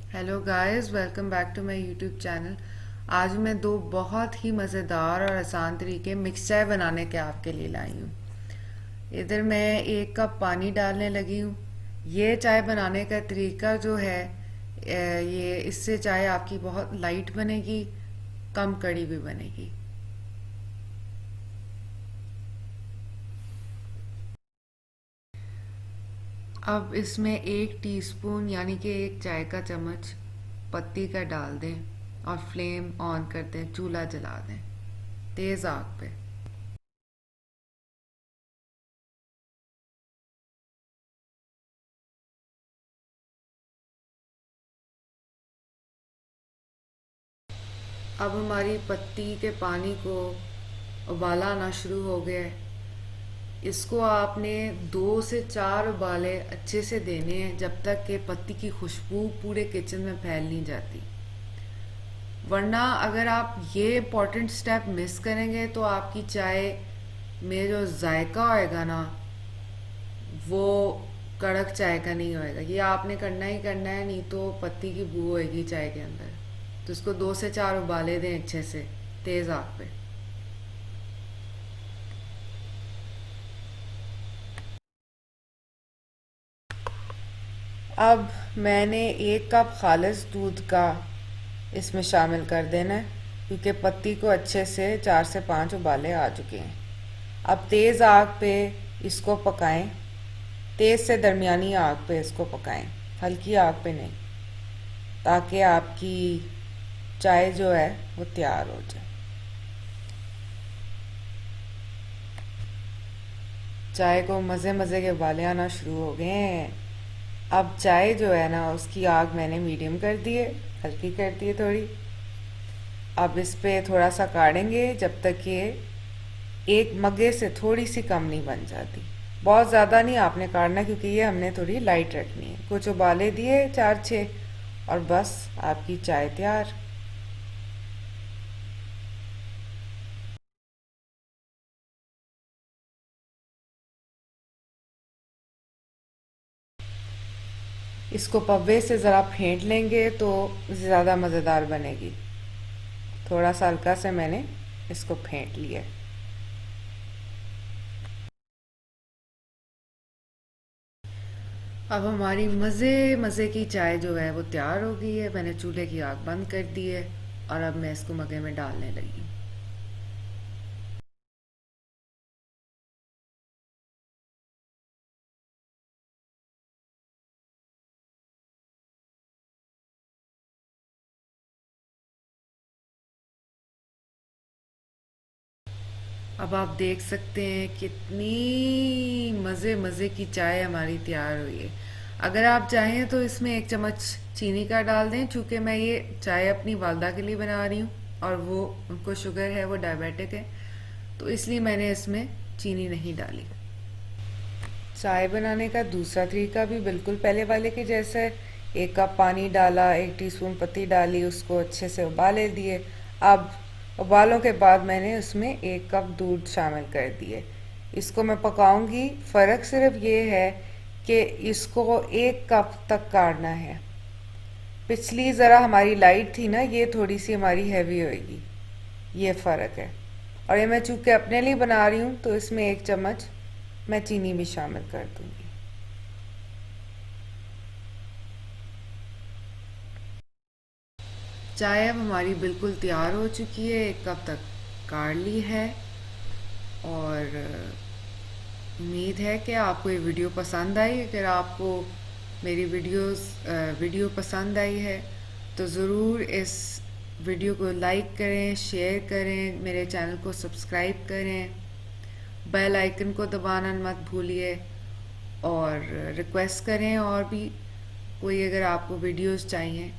Hello guys, welcome back to my YouTube channel. आज मैं दो बहुत ही मज़ेदार और आसान तरीके मिक्स चाय बनाने के आपके लिए लाई हूँ। इधर मैं 1 कप पानी डालने लगी हूँ। ये चाय बनाने का तरीका जो है ये इससे चाय आपकी बहुत लाइट बनेगी, कम कड़ी भी बनेगी। अब इसमें 1 टीस्पून यानी कि 1 चाय का चम्मच पत्ती का डाल दें और फ्लेम ऑन कर दें, चूल्हा जला दें तेज़ आग पे। अब हमारी पत्ती के पानी को उबाला आना शुरू हो गया है। इसको आपने 2 से 4 उबाले अच्छे से देने हैं जब तक कि पत्ती की खुशबू पूरे किचन में फैल नहीं जाती। वरना अगर आप ये इम्पोर्टेंट स्टेप मिस करेंगे तो आपकी चाय में जो जायका होएगा ना, वो कड़क चाय का नहीं होएगा। ये आपने करना ही करना है, नहीं तो पत्ती की बू होएगी चाय के अंदर। तो इसको 2 से 4 उबाले दें अच्छे से तेज़ आग पे। अब मैंने 1 कप खालिस दूध का इसमें शामिल कर देना है, क्योंकि पत्ती को अच्छे से 4 से 5 उबाले आ चुके हैं। अब तेज़ आग पे इसको पकाएं, तेज़ से दरमियानी आग पे इसको पकाएं, हल्की आग पे नहीं, ताकि आपकी चाय जो है वो तैयार हो जाए। चाय को मज़े मज़े के उबाले आना शुरू हो गए हैं। अब चाय जो है ना, उसकी आग मैंने मीडियम कर दी है, हल्की कर दी है थोड़ी। अब इस पे थोड़ा सा काढ़ेंगे जब तक ये एक मग्गे से थोड़ी सी कम नहीं बन जाती। बहुत ज़्यादा नहीं आपने काढ़ना, क्योंकि ये हमने थोड़ी लाइट रखनी है। कुछ उबाले दिए 4-6 और बस आपकी चाय तैयार। इसको पव्वे से ज़रा फेंट लेंगे तो ज़्यादा मज़ेदार बनेगी। थोड़ा सा हल्का से मैंने इसको फेंट लिया। अब हमारी मज़े मज़े की चाय जो है वो तैयार हो गई है। मैंने चूल्हे की आग बंद कर दी है और अब मैं इसको मग्गे में डालने लगी हूँ। अब आप देख सकते हैं कितनी मज़े मज़े की चाय हमारी तैयार हुई है। अगर आप चाहें तो इसमें 1 चम्मच चीनी का डाल दें, चूँकि मैं ये चाय अपनी वालदा के लिए बना रही हूँ और वो उनको शुगर है, वो डायबिटिक है, तो इसलिए मैंने इसमें चीनी नहीं डाली। चाय बनाने का दूसरा तरीका भी बिल्कुल पहले वाले के जैसा है। 1 कप पानी डाला, 1 टीस्पून पत्ती डाली, उसको अच्छे से उबाले दिए। अब उबालों के बाद मैंने उसमें 1 कप दूध शामिल कर दिए। इसको मैं पकाऊंगी। फ़र्क सिर्फ ये है कि इसको 1 कप तक काढ़ना है। पिछली ज़रा हमारी लाइट थी ना, ये थोड़ी सी हमारी हैवी होएगी। ये फ़र्क है। और ये मैं चूँकि अपने लिए बना रही हूँ तो इसमें 1 चम्मच मैं चीनी भी शामिल कर दूंगी। चाय अब हमारी बिल्कुल तैयार हो चुकी है, 1 कप तक काढ़ ली है। और उम्मीद है कि आपको ये वीडियो पसंद आई। अगर आपको मेरी वीडियो पसंद आई है तो ज़रूर इस वीडियो को लाइक करें, शेयर करें, मेरे चैनल को सब्सक्राइब करें, बेल आइकन को दबाना मत भूलिए और रिक्वेस्ट करें और भी कोई अगर आपको वीडियोस चाहिए